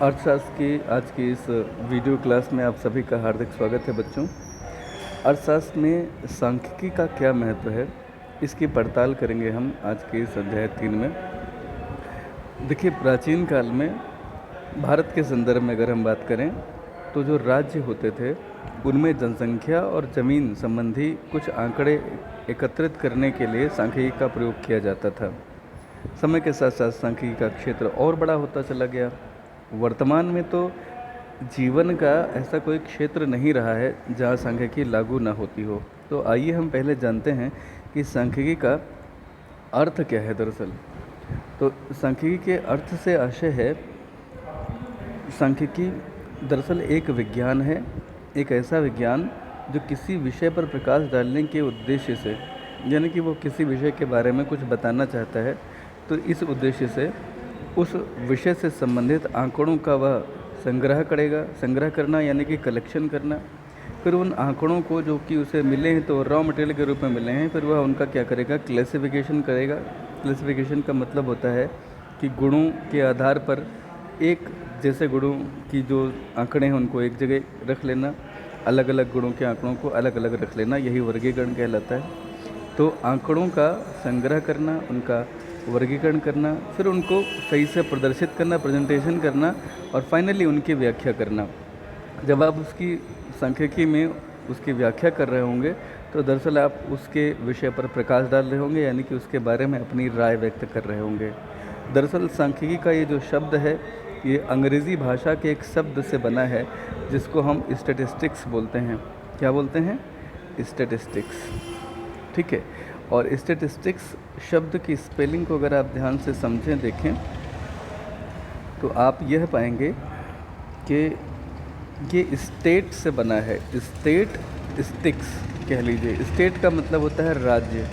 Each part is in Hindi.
अर्थशास्त्र की आज की इस वीडियो क्लास में आप सभी का हार्दिक स्वागत है बच्चों। अर्थशास्त्र में सांख्यिकी का क्या महत्व है, इसकी पड़ताल करेंगे हम आज के इस अध्याय 3 में। देखिए, प्राचीन काल में भारत के संदर्भ में अगर हम बात करें तो जो राज्य होते थे उनमें जनसंख्या और ज़मीन संबंधी कुछ आंकड़े एकत्रित करने के लिए सांख्यिकी का प्रयोग किया जाता था। समय के साथ साथ सांख्यिकी का क्षेत्र और बड़ा होता चला गया। वर्तमान में तो जीवन का ऐसा कोई क्षेत्र नहीं रहा है जहाँ सांख्यिकी लागू ना होती हो। तो आइए हम पहले जानते हैं कि सांख्यिकी का अर्थ क्या है दरअसल। तो सांख्यिकी के अर्थ से आशय है, सांख्यिकी दरअसल एक विज्ञान है, एक ऐसा विज्ञान जो किसी विषय पर प्रकाश डालने के उद्देश्य से, यानी कि वो किसी विषय के बारे में कुछ बताना चाहता है, तो इस उद्देश्य से उस विषय से संबंधित आंकड़ों का वह संग्रह करेगा। संग्रह करना यानी कि कलेक्शन करना। फिर उन आंकड़ों को जो कि उसे मिले हैं तो रॉ मटेरियल के रूप में मिले हैं, फिर वह उनका क्या करेगा, क्लासिफिकेशन करेगा। क्लासिफिकेशन का मतलब होता है कि गुणों के आधार पर एक जैसे गुणों की जो आंकड़े हैं उनको एक जगह रख लेना, अलग अलग गुणों के आंकड़ों को अलग अलग रख लेना, यही वर्गीकरण कहलाता है। तो आंकड़ों का संग्रह करना, उनका वर्गीकरण करना, फिर उनको सही से प्रदर्शित करना, प्रेजेंटेशन करना, और फाइनली उनकी व्याख्या करना। जब आप उसकी सांख्यिकी में उसकी व्याख्या कर रहे होंगे तो दरअसल आप उसके विषय पर प्रकाश डाल रहे होंगे, यानी कि उसके बारे में अपनी राय व्यक्त कर रहे होंगे। दरअसल सांख्यिकी का ये जो शब्द है, ये अंग्रेज़ी भाषा के एक शब्द से बना है जिसको हम स्टैटिस्टिक्स बोलते हैं। क्या बोलते हैं? स्टैटिस्टिक्स। ठीक है। और स्टैटिस्टिक्स शब्द की स्पेलिंग को अगर आप ध्यान से समझें, देखें, तो आप यह पाएंगे कि ये स्टेट से बना है। स्टेट स्टिक्स कह लीजिए। स्टेट का मतलब होता है राज्य।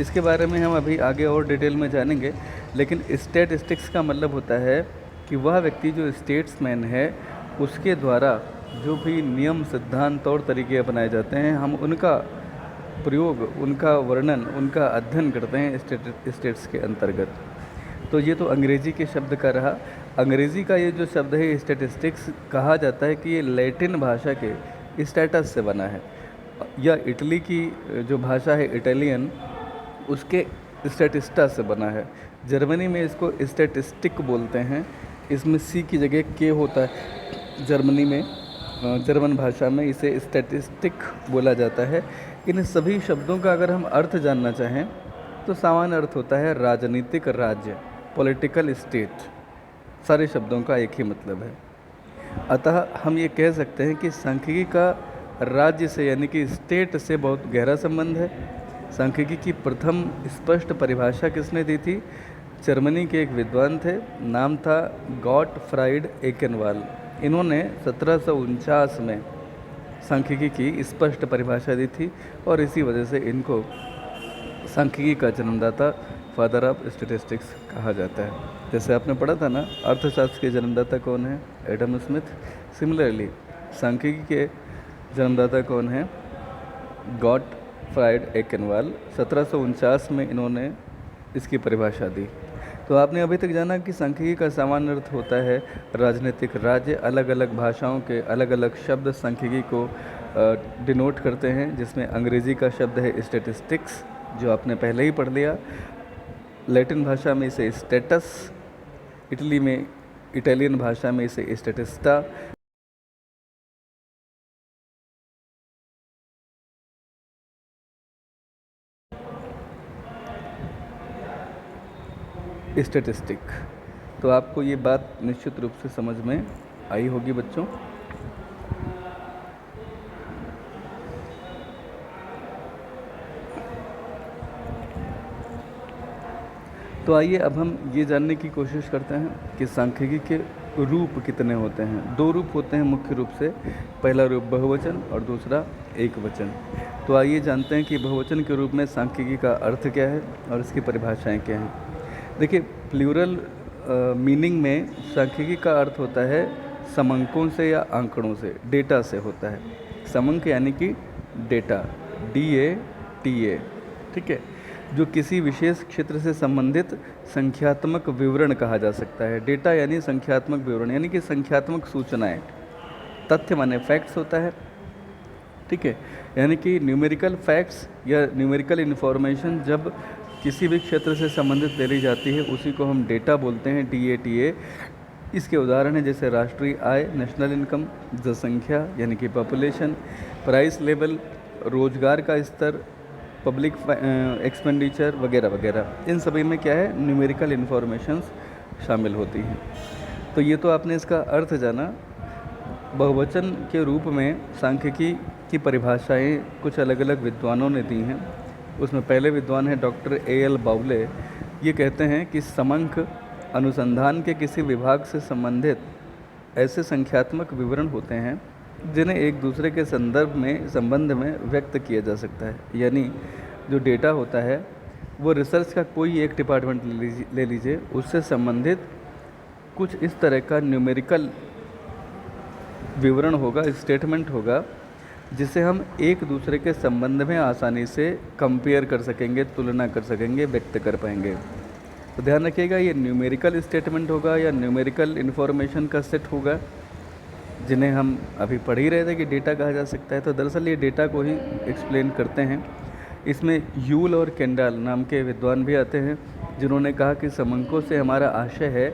इसके बारे में हम अभी आगे और डिटेल में जानेंगे, लेकिन स्टैटिस्टिक्स का मतलब होता है कि वह व्यक्ति जो स्टेट्समैन है उसके द्वारा जो भी नियम, सिद्धांत, तौर तरीके अपनाए जाते हैं, हम उनका प्रयोग, उनका वर्णन, उनका अध्ययन करते हैं स्टेट्स के अंतर्गत। तो ये तो अंग्रेज़ी के शब्द का रहा। अंग्रेज़ी का ये जो शब्द है स्टैटिस्टिक्स, कहा जाता है कि ये लैटिन भाषा के स्टेटस से बना है, या इटली की जो भाषा है इटालियन, उसके स्टैटिस्टा से बना है। जर्मनी में इसको स्टैटिस्टिक बोलते हैं। इसमें सी की जगह के होता है। जर्मनी में, जर्मन भाषा में इसे स्टैटिस्टिक बोला जाता है। इन सभी शब्दों का अगर हम अर्थ जानना चाहें तो सामान्य अर्थ होता है राजनीतिक राज्य, पॉलिटिकल स्टेट। सारे शब्दों का एक ही मतलब है। अतः हम ये कह सकते हैं कि सांख्यिकी का राज्य से, यानी कि स्टेट से बहुत गहरा संबंध है। सांख्यिकी की प्रथम स्पष्ट परिभाषा किसने दी थी? जर्मनी के एक विद्वान थे, नाम था गॉटफ्राइड एकेनवाल। इन्होंने 1749 में सांख्यिकी की स्पष्ट परिभाषा दी थी, और इसी वजह से इनको सांख्यिकी का जन्मदाता, फादर ऑफ स्टैटिस्टिक्स कहा जाता है। जैसे आपने पढ़ा था ना, अर्थशास्त्र के जन्मदाता कौन है? Adam Smith. सिमिलरली सांख्यिकी के जन्मदाता कौन है? गॉटफ्राइड एकेनवाल। 1749 में इन्होंने इसकी परिभाषा दी। तो आपने अभी तक जाना कि सांख्यिकी का सामान्य अर्थ होता है राजनीतिक राज्य। अलग अलग भाषाओं के अलग अलग शब्द सांख्यिकी को डिनोट करते हैं, जिसमें अंग्रेज़ी का शब्द है स्टैटिस्टिक्स, जो आपने पहले ही पढ़ लिया। लैटिन भाषा में इसे स्टेटस, इटालियन भाषा में इसे स्टैटिस्टा, स्टैटिस्टिक। तो आपको ये बात निश्चित रूप से समझ में आई होगी बच्चों। तो आइए अब हम ये जानने की कोशिश करते हैं कि सांख्यिकी के रूप कितने होते हैं। दो रूप होते हैं मुख्य रूप से। पहला रूप बहुवचन और दूसरा एक वचन। तो आइए जानते हैं कि बहुवचन के रूप में सांख्यिकी का अर्थ क्या है और इसकी परिभाषाएं क्या हैं। देखिए, प्लूरल मीनिंग में सांख्यिकी का अर्थ होता है समंकों से या आंकड़ों से, डेटा से होता है। समंक यानी कि डेटा, DATA। ठीक है। जो किसी विशेष क्षेत्र से संबंधित संख्यात्मक विवरण कहा जा सकता है। डेटा यानी संख्यात्मक विवरण, यानी कि संख्यात्मक सूचनाएं। तथ्य माने फैक्ट्स होता है, ठीक है। यानी कि न्यूमेरिकल फैक्ट्स या न्यूमेरिकल इन्फॉर्मेशन जब किसी भी क्षेत्र से संबंधित ले ली जाती है उसी को हम डेटा बोलते हैं, DATA। इसके उदाहरण हैं जैसे राष्ट्रीय आय, नेशनल इनकम, जनसंख्या यानी कि पॉपुलेशन, प्राइस लेवल, रोजगार का स्तर, पब्लिक एक्सपेंडिचर वगैरह वगैरह। इन सभी में क्या है, न्यूमेरिकल इन्फॉर्मेशंस शामिल होती हैं। तो ये तो आपने इसका अर्थ जाना। बहुवचन के रूप में सांख्यिकी की परिभाषाएं कुछ अलग अलग विद्वानों ने दी हैं। उसमें पहले विद्वान हैं डॉक्टर A.L. बाउले। ये कहते हैं कि समंक अनुसंधान के किसी विभाग से संबंधित ऐसे संख्यात्मक विवरण होते हैं जिन्हें एक दूसरे के संबंध में व्यक्त किया जा सकता है। यानी जो डेटा होता है वो रिसर्च का कोई एक डिपार्टमेंट ले लीजिए, उससे संबंधित कुछ इस तरह का न्यूमेरिकल विवरण होगा, स्टेटमेंट होगा, जिसे हम एक दूसरे के संबंध में आसानी से कंपेयर कर सकेंगे, तुलना कर सकेंगे, व्यक्त कर पाएंगे। तो ध्यान रखिएगा, ये न्यूमेरिकल स्टेटमेंट होगा या न्यूमेरिकल इन्फॉर्मेशन का सेट होगा, जिन्हें हम अभी पढ़ ही रहे थे कि डेटा कहा जा सकता है। तो दरअसल ये डेटा को ही एक्सप्लेन करते हैं। इसमें यूल और केंडाल नाम के विद्वान भी आते हैं, जिन्होंने कहा कि समंकों से हमारा आशय है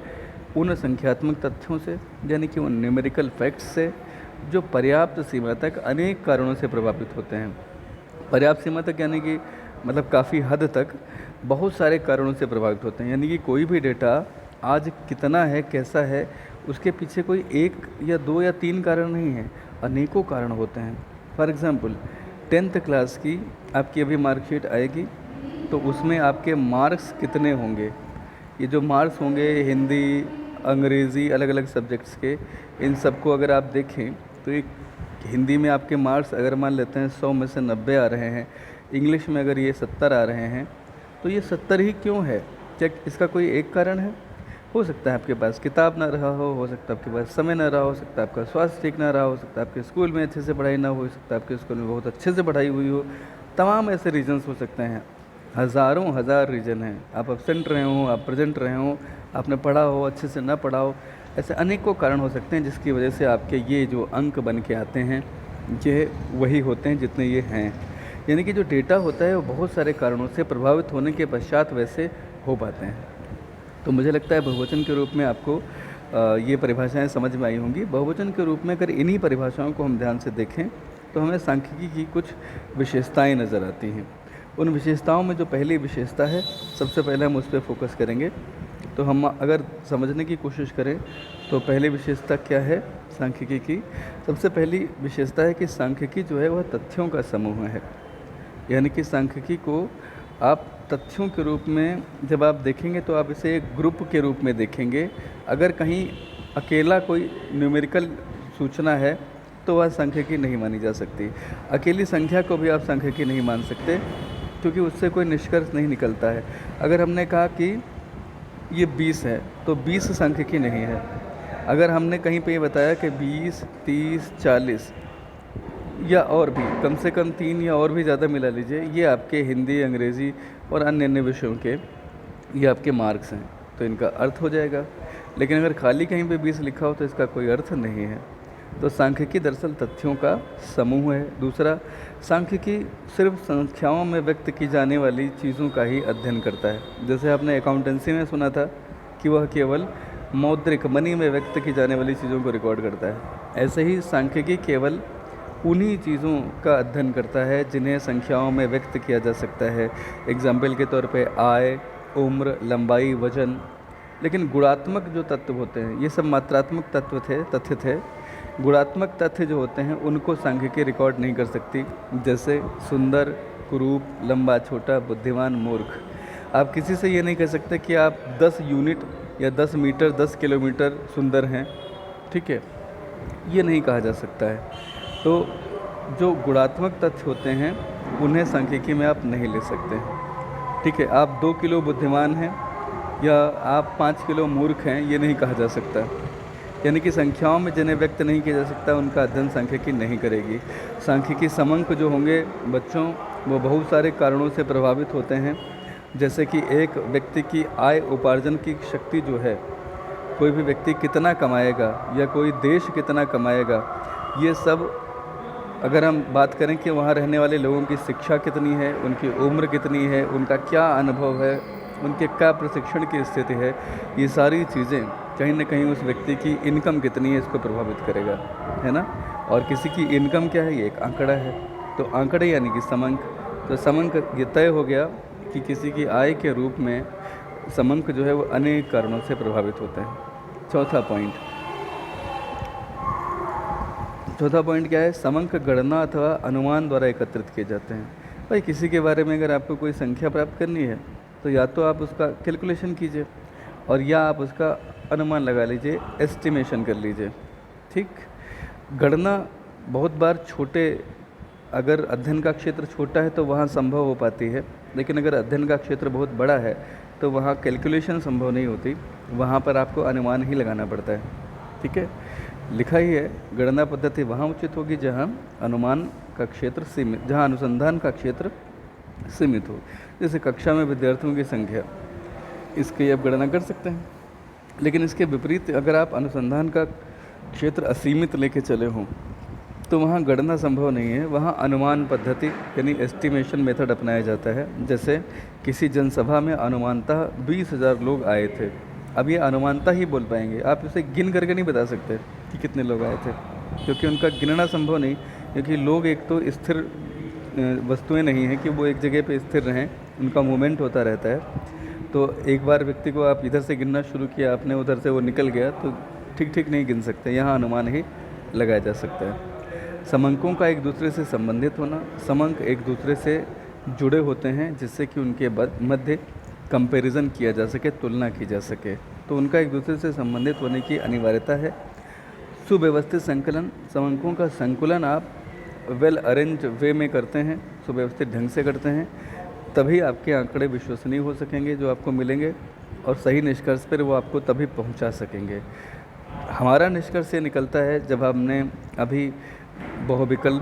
उन संख्यात्मक तथ्यों से, यानी कि उन न्यूमेरिकल फैक्ट्स से जो पर्याप्त सीमा तक अनेक कारणों से प्रभावित होते हैं। पर्याप्त सीमा तक यानी कि मतलब काफ़ी हद तक बहुत सारे कारणों से प्रभावित होते हैं। यानी कि कोई भी डेटा आज कितना है, कैसा है, उसके पीछे कोई एक या दो या तीन कारण नहीं है, अनेकों कारण होते हैं। फॉर एग्ज़ाम्पल 10th क्लास की आपकी अभी मार्कशीट आएगी, तो उसमें आपके मार्क्स कितने होंगे। ये जो मार्क्स होंगे हिंदी, अंग्रेज़ी, अलग अलग सब्जेक्ट्स के, इन सबको अगर आप देखें तो एक हिंदी में आपके मार्क्स अगर मान लेते हैं 100 में से 90 आ रहे हैं, इंग्लिश में अगर ये 70 आ रहे हैं, तो ये 70 ही क्यों है? क्या इसका कोई एक कारण है? हो सकता है आपके पास किताब ना रहा हो सकता है आपके पास समय ना रहा हो सकता है आपका स्वास्थ्य ठीक ना रहा हो सकता है आपके स्कूल में अच्छे से पढ़ाई ना हो सकता है आपके स्कूल में बहुत अच्छे से पढ़ाई हुई हो। तमाम ऐसे रीजन्स हो सकते हैं, हज़ारों हज़ार रीज़न हैं। आप एब्सेंट रहे हो, आप प्रेजेंट रहे हो, आपने पढ़ा हो, अच्छे से ना पढ़ा हो, ऐसे अनेकों कारण हो सकते हैं जिसकी वजह से आपके ये जो अंक बन के आते हैं ये वही होते हैं जितने ये हैं। यानी कि जो डेटा होता है वो बहुत सारे कारणों से प्रभावित होने के पश्चात वैसे हो पाते हैं। तो मुझे लगता है बहुवचन के रूप में आपको ये परिभाषाएं समझ में आई होंगी। बहुवचन के रूप में अगर इन्हीं परिभाषाओं को हम ध्यान से देखें तो हमें सांख्यिकी की कुछ विशेषताएं नज़र आती हैं। उन विशेषताओं में जो पहली विशेषता है, सबसे पहले हम उस पर फोकस करेंगे। तो हम अगर समझने की कोशिश करें तो पहली विशेषता क्या है सांख्यिकी की? सबसे पहली विशेषता है कि सांख्यिकी जो है वह तथ्यों का समूह है। यानी कि सांख्यिकी को आप तथ्यों के रूप में जब आप देखेंगे तो आप इसे एक ग्रुप के रूप में देखेंगे। अगर कहीं अकेला कोई न्यूमेरिकल सूचना है तो वह सांख्यिकी नहीं मानी जा सकती। अकेली संख्या को भी आप सांख्यिकी नहीं मान सकते, क्योंकि उससे कोई निष्कर्ष नहीं निकलता है। अगर हमने कहा कि ये 20 है तो 20 सांख्यिकी नहीं है। अगर हमने कहीं पे ये बताया कि 20, 30, 40 या और भी कम से कम 3 या और भी ज़्यादा मिला लीजिए, ये आपके हिंदी, अंग्रेज़ी और अन्य विषयों के ये आपके मार्क्स हैं, तो इनका अर्थ हो जाएगा। लेकिन अगर खाली कहीं पे 20 लिखा हो तो इसका कोई अर्थ नहीं है। तो सांख्यिकी दरअसल तथ्यों का समूह है। दूसरा, सांख्यिकी सिर्फ संख्याओं में व्यक्त की जाने वाली चीज़ों का ही अध्ययन करता है। जैसे आपने अकाउंटेंसी में सुना था कि वह केवल मौद्रिक मनी में व्यक्त की जाने वाली चीज़ों को रिकॉर्ड करता है, ऐसे ही सांख्यिकी केवल उन्हीं चीज़ों का अध्ययन करता है जिन्हें संख्याओं में व्यक्त किया जा सकता है। एग्जाम्पल के तौर पे आय, उम्र, लंबाई, वजन। लेकिन गुणात्मक जो तत्व होते हैं, ये सब मात्रात्मक तथ्य थे। गुणात्मक तथ्य जो होते हैं उनको सांख्यिकी रिकॉर्ड नहीं कर सकती, जैसे सुंदर, कुरूप, लंबा, छोटा, बुद्धिमान, मूर्ख। आप किसी से ये नहीं कह सकते कि आप 10 यूनिट या 10 मीटर, 10 किलोमीटर सुंदर हैं, ठीक है, ये नहीं कहा जा सकता है। तो जो गुणात्मक तथ्य होते हैं उन्हें सांख्यिकी में आप नहीं ले सकते, ठीक है। आप 2 किलो बुद्धिमान हैं या आप 5 किलो मूर्ख हैं, ये नहीं कहा जा सकता। यानी कि संख्याओं में जिन्हें व्यक्त नहीं किया जा सकता उनका अध्ययन सांख्यिकी नहीं करेगी। सांख्यिकी समंक जो होंगे बच्चों, वो बहुत सारे कारणों से प्रभावित होते हैं। जैसे कि एक व्यक्ति की आय उपार्जन की शक्ति जो है, कोई भी व्यक्ति कितना कमाएगा या कोई देश कितना कमाएगा, ये सब अगर हम बात करें कि वहाँ रहने वाले लोगों की शिक्षा कितनी है, उनकी उम्र कितनी है, उनका क्या अनुभव है, उनके क्या प्रशिक्षण की स्थिति है, ये सारी चीज़ें कहीं ना कहीं उस व्यक्ति की इनकम कितनी है इसको प्रभावित करेगा, है ना। और किसी की इनकम क्या है, ये एक आंकड़ा है। तो आंकड़े यानी कि समंक, तो समंक ये तय हो गया कि किसी की आय के रूप में समंक जो है वो अनेक कारणों से प्रभावित होते हैं। चौथा पॉइंट क्या है, समंक गणना अथवा अनुमान द्वारा एकत्रित किए जाते हैं। भाई किसी के बारे में अगर आपको कोई संख्या प्राप्त करनी है तो या तो आप उसका कैलकुलेशन कीजिए और या आप उसका अनुमान लगा लीजिए, एस्टिमेशन कर लीजिए, ठीक। गणना बहुत बार छोटे, अगर अध्ययन का क्षेत्र छोटा है तो वहाँ संभव हो पाती है, लेकिन अगर अध्ययन का क्षेत्र बहुत बड़ा है तो वहाँ कैलकुलेशन संभव नहीं होती, वहाँ पर आपको अनुमान ही लगाना पड़ता है, ठीक है। लिखा ही है, गणना पद्धति वहाँ उचित होगी जहाँ अनुमान का क्षेत्र सीमित, जहाँ अनुसंधान का क्षेत्र सीमित हो। जैसे कक्षा में विद्यार्थियों की संख्या, इसकी आप गणना कर सकते हैं, लेकिन इसके विपरीत अगर आप अनुसंधान का क्षेत्र असीमित लेके चले हों तो वहाँ गणना संभव नहीं है, वहाँ अनुमान पद्धति यानी एस्टिमेशन मेथड अपनाया जाता है। जैसे किसी जनसभा में अनुमानतः 20,000 लोग आए थे। अब ये अनुमानतः ही बोल पाएंगे, आप इसे गिन करके नहीं बता सकते कि कितने लोग आए थे, क्योंकि उनका गिनना संभव नहीं, क्योंकि लोग एक तो स्थिर वस्तुएं नहीं हैं कि वो एक जगह पे स्थिर रहें, उनका मूवमेंट होता रहता है। तो एक बार व्यक्ति को आप इधर से गिनना शुरू किया आपने, उधर से वो निकल गया, तो ठीक नहीं गिन सकते, यहाँ अनुमान ही लगाया जा सकता है। समंकों का एक दूसरे से संबंधित होना, समंक एक दूसरे से जुड़े होते हैं जिससे कि उनके मध्य कंपैरिजन किया जा सके, तुलना की जा सके, तो उनका एक दूसरे से संबंधित होने की अनिवार्यता है। सुव्यवस्थित संकलन, समंकों का संकुलन आप वेल अरेंज वे में करते हैं, सुव्यवस्थित ढंग से करते हैं, तभी आपके आंकड़े विश्वसनीय हो सकेंगे जो आपको मिलेंगे, और सही निष्कर्ष पर वो आपको तभी पहुंचा सकेंगे। हमारा निष्कर्ष ये निकलता है, जब हमने अभी बहुवचन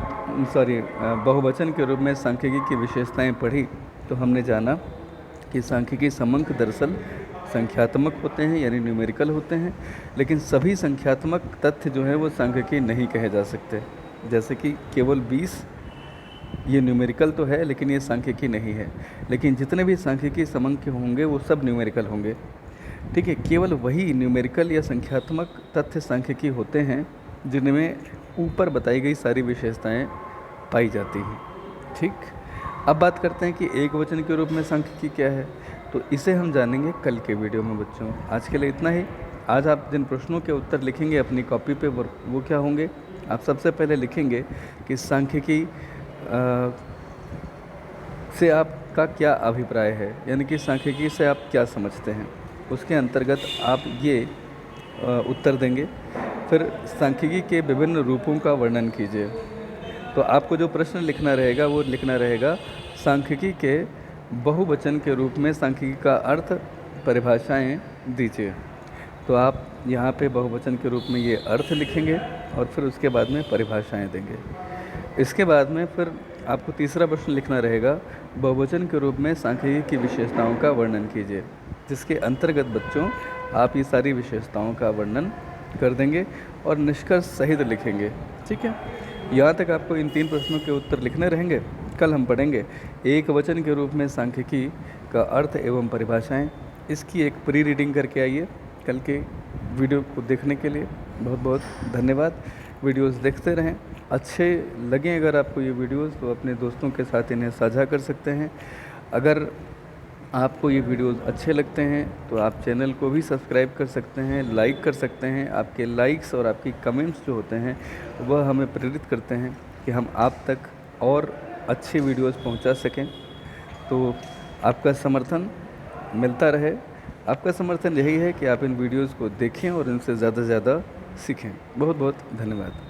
के रूप में सांख्यिकी की विशेषताएं पढ़ी तो हमने जाना कि सांख्यिकी समंक दरअसल संख्यात्मक होते हैं यानी न्यूमेरिकल होते हैं, लेकिन सभी संख्यात्मक तथ्य जो हैं वो सांख्यिकी नहीं कहे जा सकते। जैसे कि केवल 20 ये न्यूमेरिकल तो है लेकिन ये सांख्यिकी नहीं है, लेकिन जितने भी सांख्यिकी समंक के होंगे वो सब न्यूमेरिकल होंगे, ठीक है। केवल वही न्यूमेरिकल या संख्यात्मक तथ्य सांख्यिकी होते हैं जिनमें ऊपर बताई गई सारी विशेषताएं पाई जाती हैं, ठीक। अब बात करते हैं कि एक वचन के रूप में सांख्यिकी क्या है, तो इसे हम जानेंगे कल के वीडियो में बच्चों। आज के लिए इतना ही। आज आप जिन प्रश्नों के उत्तर लिखेंगे अपनी कॉपी पे वो क्या होंगे, आप सबसे पहले लिखेंगे कि सांख्यिकी से आपका क्या अभिप्राय है, यानी कि सांख्यिकी से आप क्या समझते हैं, उसके अंतर्गत आप ये उत्तर देंगे। फिर सांख्यिकी के विभिन्न रूपों का वर्णन कीजिए। तो आपको जो प्रश्न लिखना रहेगा वो लिखना रहेगा सांख्यिकी के बहुवचन के रूप में सांख्यिकी का अर्थ, परिभाषाएं दीजिए। तो आप यहाँ पे बहुवचन के रूप में ये अर्थ लिखेंगे और फिर उसके बाद में परिभाषाएं देंगे। इसके बाद में फिर आपको तीसरा प्रश्न लिखना रहेगा बहुवचन के रूप में सांख्यिकी की विशेषताओं का वर्णन कीजिए, जिसके अंतर्गत बच्चों आप ये सारी विशेषताओं का वर्णन कर देंगे और निष्कर्ष सहित लिखेंगे, ठीक है। यहाँ तक आपको इन 3 प्रश्नों के उत्तर लिखने रहेंगे। कल हम पढ़ेंगे एक वचन के रूप में सांख्यिकी का अर्थ एवं परिभाषाएं। इसकी एक प्री रीडिंग करके आइए। कल के वीडियो को देखने के लिए बहुत बहुत धन्यवाद। वीडियोस देखते रहें, अच्छे लगें अगर आपको ये वीडियोस तो अपने दोस्तों के साथ इन्हें साझा कर सकते हैं। अगर आपको ये वीडियोस अच्छे लगते हैं तो आप चैनल को भी सब्सक्राइब कर सकते हैं, लाइक कर सकते हैं। आपके लाइक्स और आपकी कमेंट्स जो होते हैं वह हमें प्रेरित करते हैं कि हम आप तक और अच्छे वीडियोस पहुंचा सकें। तो आपका समर्थन मिलता रहे। आपका समर्थन यही है कि आप इन वीडियोस को देखें और इनसे ज़्यादा से ज़्यादा सीखें। बहुत बहुत धन्यवाद।